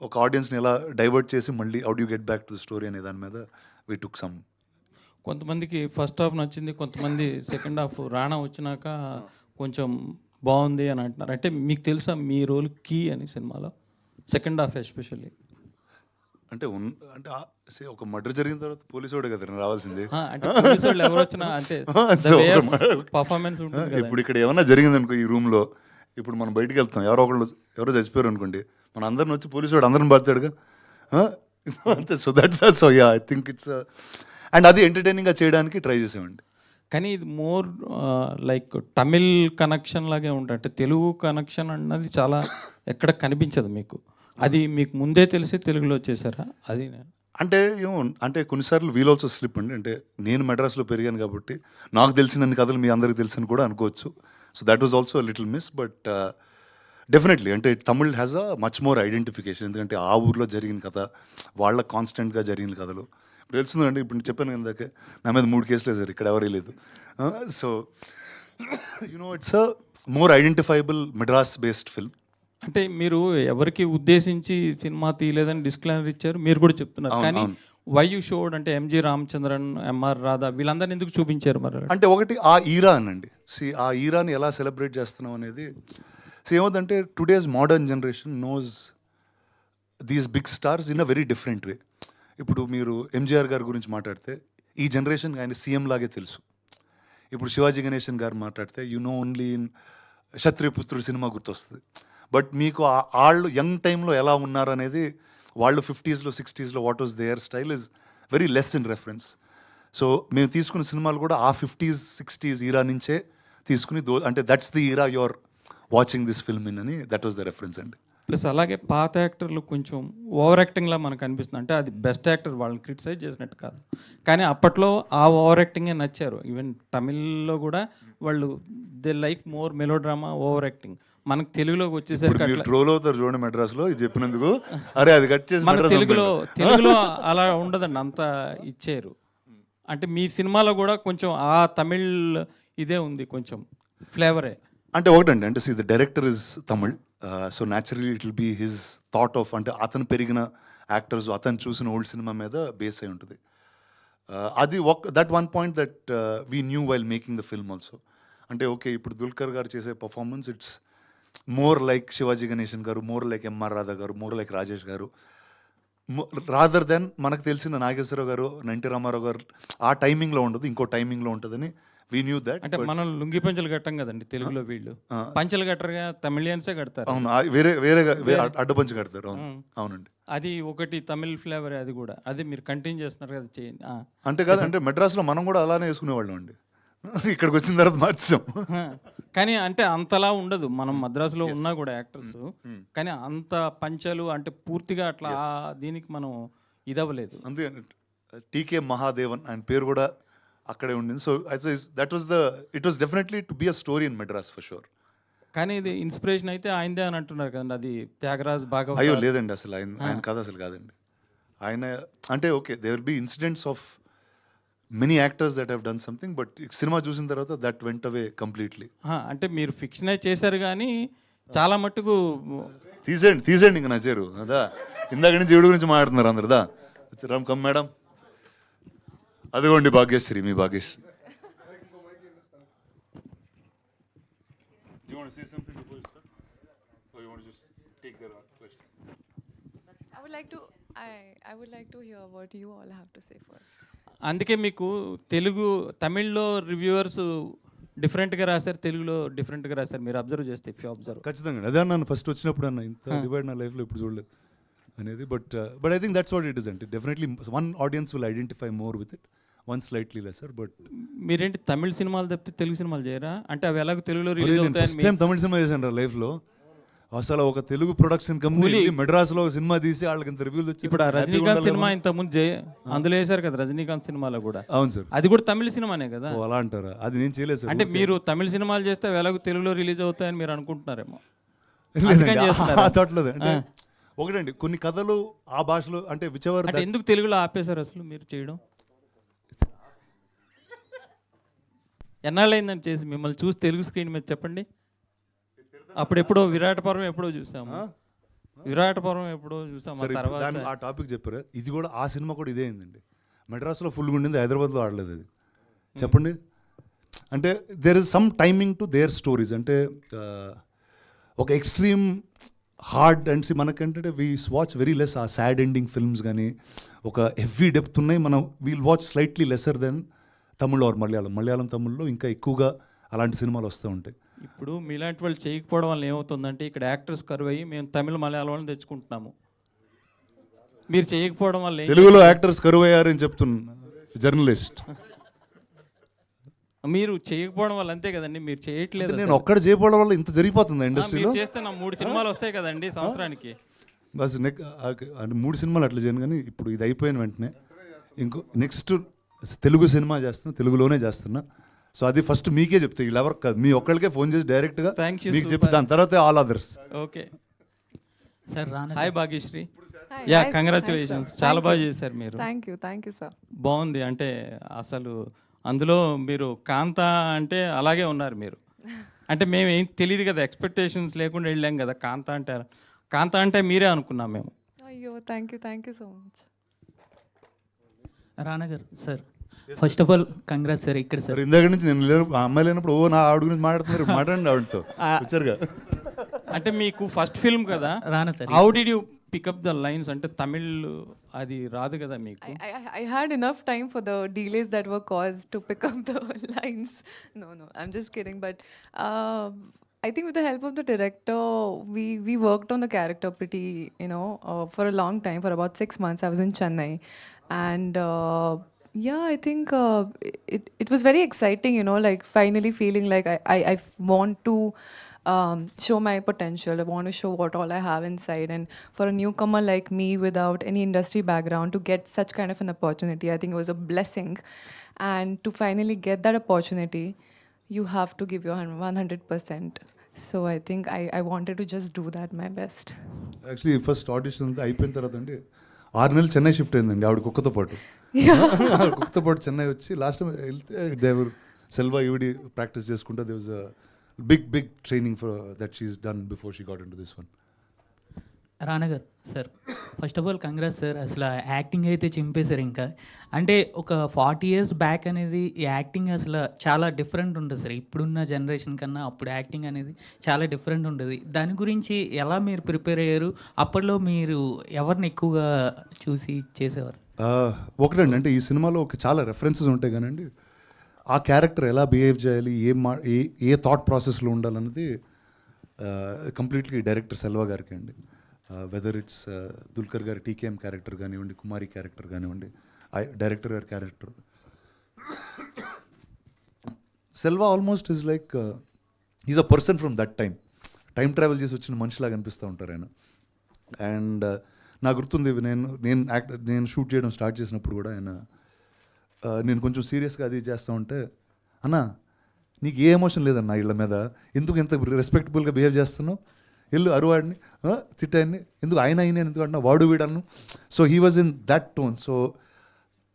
ఒక ఆడియన్స్ని ఎలా డైవర్ట్ చేసి మళ్ళీ how do get back to the story అనే దాని మీద వి టుక్ సమ్. కొంతమందికి ఫస్ట్ హాఫ్ నచ్చింది, కొంతమంది సెకండ్ హాఫ్ రాణా వచ్చినాక కొంచెం బాగుంది అని అంటున్నారు. అంటే మీకు తెలుసా మీ రోల్ కీ అని సినిమాలో సెకండ్ హాఫ్ ఎస్పెషల్లీ? అంటే అంటే ఒక మర్డర్ జరిగిన తర్వాత పోలీసు వాడే కదా రావాల్సింది. అంటే పోలీసు వాళ్ళు ఎవరు వచ్చినా అంటే పర్ఫార్మెన్స్ ఉంటుంది కదా. ఇప్పుడు ఇక్కడ ఏమన్నా జరిగింది అనుకో ఈ రూమ్లో, ఇప్పుడు మనం బయటికి వెళ్తాం, ఎవరో చచ్చిపోయారు అనుకోండి, మన అందరిని వచ్చి పోలీసు వాడు అందరిని పడతాడుగా అంతే. So that's so yeah I think it's and అది ఎంటర్టైనింగ్గా చేయడానికి ట్రై చేసామండి. కానీ ఇది మోర్ లైక్ తమిళ్ కనెక్షన్ లాగే ఉంటుంది. అంటే తెలుగు కనెక్షన్ అన్నది చాలా ఎక్కడ కనిపించదు మీకు. అది మీకు ముందే తెలిసి తెలుగులో చేశారా? అది అంటే ఏమో అంటే కొన్నిసార్లు వీల్ ఆల్సో స్లిప్ అండి. అంటే నేను మెడ్రాస్లో పెరిగాను కాబట్టి నాకు తెలిసినన్ని కథలు మీ అందరికి తెలుసని కూడా అనుకోవచ్చు. So that was also little miss. But definitely అంటే Tamil has a much more identification. ఎందుకంటే ఆ ఊర్లో జరిగిన కథ, వాళ్ళ కాన్స్టెంట్గా జరిగిన కథలు ఇప్పుడు తెలుస్తుందండి. ఇప్పుడు నేను చెప్పాను ఇందాకే, నా మీద 3 కేసులు వేసారు, ఇక్కడ ఎవరే లేదు. So you know it's a more identifiable Madras based film. అంటే మీరు ఎవరికి ఉద్దేశించి సినిమా తీయలేదని డిస్క్లైమర్ ఇచ్చారు, మీరు కూడా చెప్తున్నారు. కానీ వై యూ షోడ్ అంటే ఎంజి రామచంద్రన్, ఎంఆర్ రాధా వీళ్ళందరినీ ఎందుకు చూపించారు మరి? అంటే ఒకటి ఆ ఈరా అనండి. ఆ ఈరాని ఎలా సెలబ్రేట్ చేస్తున్నాం అనేది ఏమవుతుందంటే today's modern generation knows these big stars in a very different way. ఇప్పుడు మీరు ఎంజీఆర్ గారి గురించి మాట్లాడితే ఈ జనరేషన్ ఆయన సీఎం లాగే తెలుసు. ఇప్పుడు శివాజీ గణేశన్ గారు మాట్లాడితే you know only in Kshatriyaputrudu సినిమా గుర్తొస్తుంది. బట్ మీకు వాళ్ళు యంగ్ టైంలో ఎలా ఉన్నారు అనేది, వాళ్ళు 50s, 60s what was their style is very less in reference. So మేము తీసుకున్న సినిమాలు కూడా ఆ 50s, 60s ఈరా నుంచే తీసుకుని అంటే that's the era your watching this film in అని, దట్ వాస్ ద రెఫరెన్స్ అండి. ప్లస్ అలాగే పాత యాక్టర్లు కొంచెం ఓవర్ యాక్టింగ్లా మనకు అనిపిస్తుంది. అంటే అది బెస్ట్ యాక్టర్, వాళ్ళని క్రిటిసైజ్ చేసినట్టు కాదు, కానీ అప్పట్లో ఆ ఓవర్ యాక్టింగే నచ్చారు. ఈవెన్ తమిళ్లో కూడా వాళ్ళు they like more melodrama, over acting. మనకు తెలుగులోకి వచ్చేసరికి ట్రోల్ అవుతారు చూడండి మెడ్రాస్లో ఇది చెప్పినందుకు. అరే అది కట్ చేసి మన తెలుగులో అలా ఉండదండి, అంత ఇచ్చారు. అంటే మీ సినిమాలో కూడా కొంచెం ఆ తమిళ్ ఇదే ఉంది, కొంచెం ఫ్లేవరే. అంటే ఒకటండి, అంటే the director is Tamil, so naturally it will be his thought of, అంటే అతను పెరిగిన యాక్టర్స్, అతను చూసిన ఓల్డ్ సినిమా మీద బేస్ అయి ఉంటుంది. అది that one point that we knew while making the film also. అంటే ఓకే, ఇప్పుడు దుల్కర్ గారు చేసే performance it's more like Shivaji Ganesan గారు, మోర్ లైక్ ఎంఆర్ రాధా గారు, మోర్ లైక్ రాజేష్ గారు, రాదర్ దెన్ మనకు తెలిసిన నాగేశ్వరరావు గారు, ఎన్టీ రామారావు గారు ఆ టైమింగ్లో ఉండదు, ఇంకో టైమింగ్లో ఉంటుందని వీ న్యూ దట్. అంటే మనం లుంగి పంచలు కట్టాం కదండి తెలుగులో, వీళ్ళు పంచలు కట్టరుగా, తమిళియన్సే కడతారు. అవును, వేరే అడ్డపంచి కడతారు. అవునండి, అది ఒకటి తమిళ్ ఫ్లేవర్. అది కూడా అది మీరు కంటిన్యూ చేస్తున్నారు కదా, చేయండి. అంటే కాదు, అంటే మెడ్రాస్లో మనం కూడా అలానే వేసుకునేవాళ్ళం అండి, ఇక్కడికి వచ్చిన తర్వాత మార్చాం. కానీ అంటే అంతలా ఉండదు, మనం మద్రాసులో ఉన్నా కూడా యాక్టర్స్, కానీ అంత పంచలు అంటే పూర్తిగా అట్లా దీనికి మనం ఇదవ్వలేదు. అంతే, టీకే మహాదేవన్ ఆయన పేరు కూడా అక్కడే ఉండింది. So it was definitely to be a story in Madras for sure. కానీ ఇది ఇన్స్పిరేషన్ అయితే ఆయనదే అని అంటున్నారు కదండి, అది త్యాగరాజ్ భాగవత్. అయ్యో లేదండి, అసలు ఆయన కథ అసలు కాదండి. ఆయన అంటే okay, they will be incidents of many actors that have done something, but cinema చూసిన తర్వాత దట్ వెంట్ అవే కంప్లీట్లీ. అంటే మీరు ఫిక్షనే చేశారు కానీ చాలా మట్టుకు తీసేయండి ఇంకా నచ్చారు అదా. ఇందాక నుంచి జీవుడు గురించి మాట్లాడుతున్నారు అందరుదా. రామ్ కమ్ మేడం, అదిగోండి భాగ్యశ్రీ, మీ Bhagyashree. I would like to hear what you all have to say first. అందుకే మీకు తమిళ్లో రివ్యూవర్స్ డిఫరెంట్గా రాశారు, తెలుగులో డిఫరెంట్గా రాశారు. మీరు అబ్జర్వ్ చేస్తే ఖచ్చితంగా అదే అన్నాను ఫస్ట్ వచ్చినప్పుడు, అన్న ఇంత డివైడ్ నా లైఫ్లో ఇప్పుడు చూడలేదు అనేది. But I think that's what it is అంటే definitely one audience will identify more with it, one slightly lesser. But మీరేంటి తమిళ సినిమాలు తప్పితే తెలుగు సినిమాలు చేయరా? అంటే అవి ఎలాగో తెలుగులో రిలీజ్ అవుతాయి. ఫస్ట్ టైం తమిళ సినిమా చేశాను లైఫ్లో. అసలు ఒక తెలుగు ప్రొడక్షన్ కంపెనీ మెడ్రాస్లో సినిమా తీసి వాళ్ళకి ఇంత రివ్యూలు వచ్చి. ఇప్పుడు రజనీకాంత్ సినిమా ఇంత ముందు అందులో వేశారు కదా, రజనీకాంత్ సినిమాలో కూడా. అవును సార్, అది కూడా తమిళ సినిమానే కదా. అలా అంటారా? అది నేను చేయలేదు సార్. అంటే మీరు తమిళ సినిమాలు చేస్తే ఎలాగో తెలుగులో రిలీజ్ అవుతాయని మీరు అనుకుంటున్నారేమో. అట్లేదు అంటే ఒకటండి, కొన్ని కథలు ఆ భాషలో అంటే విచవర్. అంటే ఎందుకు తెలుగులో ఆపేశారు అసలు మీరు చేయడం? ఎన్నాళ్ళైందని చేసి మిమ్మల్ని చూసి తెలుగు స్క్రీన్ మీద చెప్పండి. అప్పుడు ఎప్పుడో విరాట పర్వం ఎప్పుడో చూసాము. విరాటపురం ఎప్పుడో చూసాం ఆ సరే ఇప్పుడు తర్వాత. దాని ఆ టాపిక్ చెప్పారు, ఇది కూడా ఆ సినిమా కూడా ఇదే అయిందండి. మెడ్రాస్లో ఫుల్గా ఉండింది, హైదరాబాద్లో ఆడలేదు అది. చెప్పండి. అంటే there is some timing to their stories. అంటే ఒక ఎక్స్ట్రీమ్ హార్డ్ అండ్ మనకంటే we watch very less a sad ending films కానీ ఒక హెవీ డెప్త్ ఉన్నాయి. మనం we'll watch slightly lesser then Tamil or Malayalam తమిళ్లో ఇంకా ఎక్కువగా అలాంటి సినిమాలు వస్తూ ఉంటాయి. ఇప్పుడు మీలాంటి వాళ్ళు చేయకపోవడం వల్ల ఏమవుతుందంటే ఇక్కడ యాక్టర్స్ కరువు అయ్యి మేము తమిళ మలయాళం వాళ్ళని తెచ్చుకుంటున్నాము. మీరు చేయకపోవడం వల్ల తెలుగులో యాక్టర్స్ కరువయ్యారని చెప్తున్నా జర్నలిస్ట్. మీరు చేయకపోవడం వల్ల అంతే కదండి, మీరు చేయట్లేదు. నేను ఒక్కడ చేయకపోవడం వల్ల ఇంత జరిగిపోతుంది ఇండస్ట్రీలో. మీరు చేస్తే నా 3 సినిమాలు వస్తాయి కదండి సంవత్సరానికి. బస్ అంటే 3 సినిమాలు అట్లా చేయను, కానీ ఇప్పుడు ఇది అయిపోయిన వెంటనే ఇంకో నెక్స్ట్ తెలుగు సినిమా చేస్తున్నా, తెలుగులోనే చేస్తున్నా. సో అది ఫస్ట్ మీకే చెప్తా, వీళ్ళు ఎవరికి కాదు, మీ ఒక్కళ్ళకే ఫోన్ చేసి డైరెక్ట్గా Thank you, మీకు super. చెప్పి దాని తర్వాత all others. Okay. Sir hi Bhagyashree. Hi, yeah hi, congratulations, hi, sir. చాలా Thank బాగా you. చేశారు మీరు. Thank you, sir. బాగుంది. అంటే అసలు అందులో మీరు కాంత అంటే అలాగే ఉన్నారు మీరు. అంటే మేము ఏం తెలియదు కదా, ఎక్స్పెక్టేషన్స్ లేకుండా వెళ్ళాం కదా. కాంత అంటే మీరే అనుకున్నాం మేము. Ayyo, thank you so much. రానా గారు sir, first of all congrats sir. ఇక్కడ సార్ మరి ఇందాక నుంచి నేను ఆ అమ్మాయి లేనప్పుడు నా ఆవిడ గురించి మాట్లాడుతున్నారు, మాట్లాడండి ఆవిడతో వచ్చారుగా. అంటే మీకు ఫస్ట్ ఫిల్మ్ కదా, రానా sir. How did you pick up the lines? అంటే తమిళ్ అది రాదు కదా మీకు. I had enough time for the delays that were caused to pick up the lines. No, I'm just kidding. But I think with the help of the director, we worked on the character pretty, for a long time. For about 6 months, I was in Chennai, and yeah, I think it was very exciting. Like finally feeling like I want to show my potential. I want to show what all I have inside. And for a newcomer like me without any industry background to get such kind of an opportunity, I think it was a blessing. And to finally get that opportunity, you have to give your 100%. So I think I wanted to just do that my best. Actually first audition అంతా అయిపోయిన తర్వాత అండి 6 నెలలు Chennai shift అయిందండి ఆవిడ కుక్కతో పాటు. కుక్కతో పాటు చెన్నై వచ్చి లాస్ట్ టైం వెళ్తే దేవర్ సెల్వా ఈవిడి ప్రాక్టీస్ చేసుకుంటే they was big training for that she's done before she got in to this one. Rana గారు sir, first of all congrats sir. అసలు యాక్టింగ్ అయితే చింపేశారు. ఇంకా అంటే ఒక 40 years బ్యాక్ అనేది ఈ యాక్టింగ్ అసలు చాలా డిఫరెంట్ ఉంటుంది సార్. ఇప్పుడున్న జనరేషన్ కన్నా అప్పుడు యాక్టింగ్ అనేది చాలా డిఫరెంట్ ఉంటుంది. దాని గురించి ఎలా మీరు ప్రిపేర్ అయ్యారు? అప్పట్లో మీరు ఎవరిని ఎక్కువగా చూసి చేసేవారు? ఒకటండి, అంటే ఈ సినిమాలో చాలా రెఫరెన్సెస్ ఉంటాయి కానండి, ఆ క్యారెక్టర్ ఎలా బిహేవ్ చేయాలి, ఏ థాట్ ప్రాసెస్లో ఉండాలన్నది కంప్లీట్లీ డైరెక్టర్ సెల్వా గారికి అండి. వెదర్ ఇట్స్ దుల్కర్ గారి టీకేఎం క్యారెక్టర్ కానివ్వండి, కుమారి క్యారెక్టర్ కానివ్వండి, డైరెక్టర్ గారి character. Selva almost is like is a person from that time travel చేసి వచ్చిన మనిషిలాగా అనిపిస్తూ ఉంటారు ఆయన. అండ్ నాకు గుర్తుంది, నేను షూట్ చేయడం స్టార్ట్ చేసినప్పుడు కూడా ఆయన నేను కొంచెం సీరియస్గా అది చేస్తూ ఉంటే, అన్న నీకు ఏ ఎమోషన్ లేదన్న వీళ్ళ మీద, ఎందుకు ఎంత రెస్పెక్టబుల్గా బిహేవ్ చేస్తున్నావు, వెళ్ళు అరువాడిని తిట్టాడిని, ఎందుకు ఆయన ఎందుకు అన్నా వాడు వీడన్ను. So he was in that tone. So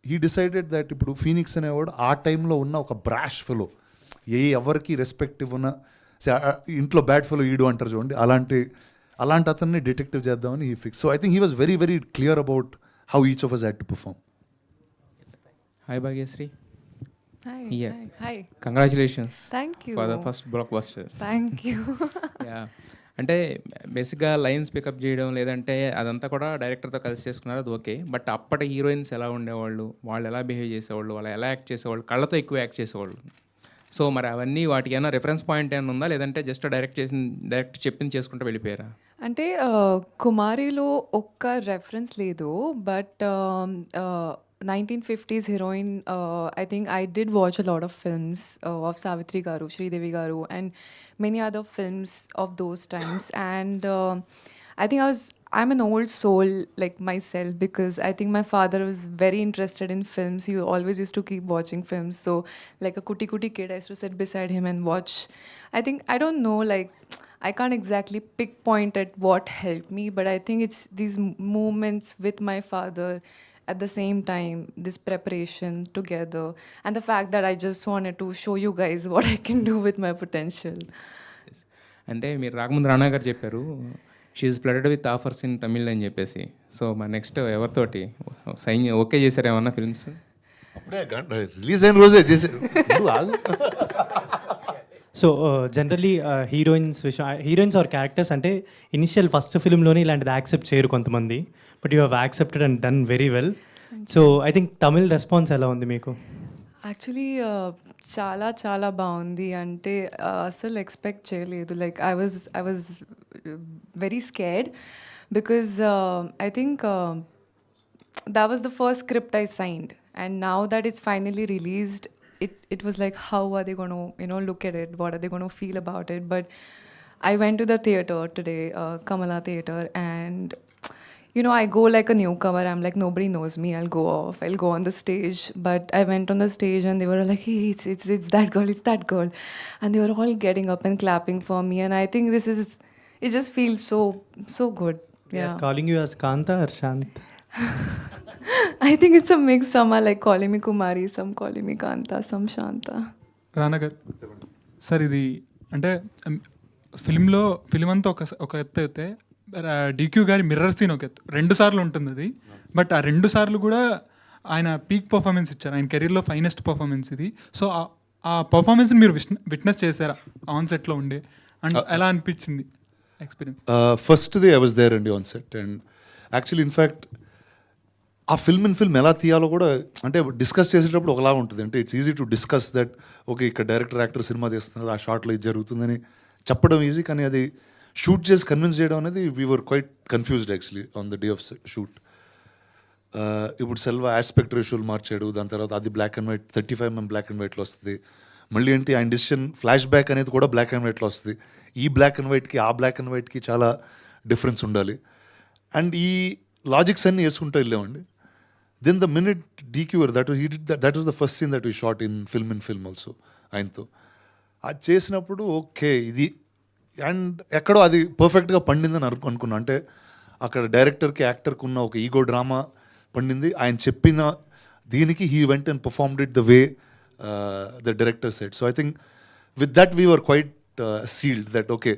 he decided that ఇప్పుడు ఫీనిక్స్ అనేవాడు ఆ టైంలో ఉన్న ఒక బ్రాష్ ఫెలో, ఎవరికి రెస్పెక్ట్ ఇవ్వన ఇంట్లో బ్యాడ్ ఫెలో ఈడు అంటారు చూడండి, అలాంటి అతన్ని డిటెక్టివ్ చేద్దామని he fix. So I think he was very clear about how each of us had to perform. Hi Bhagyasri. Hi. Yeah. Hi. Congratulations Thank you. for the first blockbuster. Thank you. Yeah. అంటే బేసిక్గా lines pickup చేయడం లేదంటే అదంతా కూడా డైరెక్టర్తో కలిసి చేసుకున్నారు, అది okay. But అప్పటి హీరోయిన్స్ ఎలా ఉండేవాళ్ళు, వాళ్ళు ఎలా బిహేవ్ చేసేవాళ్ళు, వాళ్ళు ఎలా యాక్ట్ చేసేవాళ్ళు, కళ్ళతో ఎక్కువ యాక్ట్ చేసేవాళ్ళు. సో మరి అవన్నీ వాటికి ఏమైనా రెఫరెన్స్ పాయింట్ ఏమైనా ఉందా, లేదంటే జస్ట్ డైరెక్ట్ చెప్పింది చేసుకుంటూ వెళ్ళిపోయారా? అంటే కుమారిలో ఒక్క రెఫరెన్స్ లేదు, but 1950s heroine, I think I did watch a lot of films of Savitri Garu, Sridevi Garu, and many other films of those times. And I think I'm an old soul like myself, because I think my father was very interested in films. He always used to keep watching films. So like a kuti kid, I used to sit beside him and watch. I think, I don't know, like I can't exactly pinpoint at what helped me, but I think it's these moments with my father at the same time, this preparation together, and the fact that I just wanted to show you guys what I can do with my potential. అంటే మీరు రాకముందు రానా గారు చెప్పారు, she's flooded with offers in Tamil అని చెప్పేసి. So మా next ఎవరితోటి sign okay చేశారు ఏమన్నా ఫిల్మ్స్? అప్పుడే రిలీజ్ అయిన రోజే చేసే ఆగు. So generally heroines or characters అంటే ఇనిషియల్ ఫస్ట్ ఫిల్మ్లోనే ఇలాంటిది యాక్సెప్ట్ చేయరు కొంతమంది, but you have accepted and done very well. So I think Tamil response ఎలా ఉంది మీకు? యాక్చువల్లీ చాలా చాలా బాగుంది. అంటే అసలు ఎక్స్పెక్ట్ చేయలేదు. Like I was very scared because I think that was the first script I signed, and now that it's finally released, it was like, how are they going to look at it, what are they going to feel about it? But I went to the theater today, Kamala Theatre, and I go like a newcomer. I'm like, nobody knows me, I'll go on the stage. But I went on the stage and they were like, hey, it's that girl, and they were all getting up and clapping for me, and I think it just feels so good. Yeah. Calling you as Kanta or Shant? I think it's a mix. Some are like calling me Kumari, some calling me Kanta, some Shanta. రానా గారు sir, ఇది అంటే film అంతా ఒక ఎత్తు అయితే DQ గారి mirror scene ఒక ఎత్తు, 2 సార్లు ఉంటుంది అది. బట్ ఆ 2 సార్లు కూడా ఆయన పీక్ పర్ఫార్మెన్స్ ఇచ్చారు, ఆయన కెరీర్లో ఫైనెస్ట్ పర్ఫార్మెన్స్ ఇది. సో ఆ పర్ఫార్మెన్స్ని మీరు విట్నెస్ చేశారా ఆన్ సెట్లో ఉండే, అండ్ ఎలా అనిపించింది experience? First day I was there అండి on set. And actually in fact ఆ ఫిల్మ్ ఎలా తీయాలో కూడా అంటే డిస్కస్ చేసేటప్పుడు ఒకలా ఉంటుంది. అంటే it's easy to discuss that okay ఇక్కడ డైరెక్టర్ యాక్టర్ సినిమా తీస్తున్నారు, ఆ షార్ట్లో ఇది జరుగుతుందని చెప్పడం ఈజీ, కానీ అది షూట్ చేసి కన్విన్స్ చేయడం అనేది we were quite confused actually on the day of shoot. ఇప్పుడు సెల్వ ఆస్పెక్ట్ రేషియోలు మార్చాడు, దాని తర్వాత అది black and white 35mm black and వైట్లో వస్తుంది. మళ్ళీ ఏంటి ఆయన డిసిషన్ ఫ్లాష్ బ్యాక్ అనేది కూడా బ్లాక్ అండ్ వైట్లో వస్తుంది. ఈ బ్లాక్ అండ్ వైట్కి ఆ బ్లాక్ అండ్ వైట్కి చాలా డిఫరెన్స్ ఉండాలి. అండ్ ఈ లాజిక్స్ అన్నీ వేసుకుంటూ వెళ్ళామండి. దెన్ ద మినిట్ డీక్యూర్ that was the first scene that we shot in film also ఆయనతో. అది చేసినప్పుడు ఓకే ఇది అండ్ ఎక్కడో అది పర్ఫెక్ట్గా పండిందని అనుకున్నా. అంటే అక్కడ డైరెక్టర్కి యాక్టర్కి ఉన్న ఒక ఈగో డ్రామా పండింది. ఆయన చెప్పిన దీనికి he went and performed it the way the director said. So I think with that we were quite sealed that okay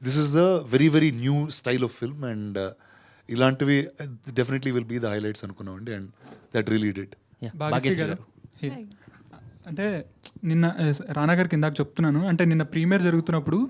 this is the very very new style of film and ఇలాంటివి definitely will be the highlights అనుకున్నామండి. And that really did. Bhagyashree గారు, అంటే నిన్న రానా గారికి ఇందాక చెప్తున్నాను, అంటే నిన్న ప్రీమియర్ జరుగుతున్నప్పుడు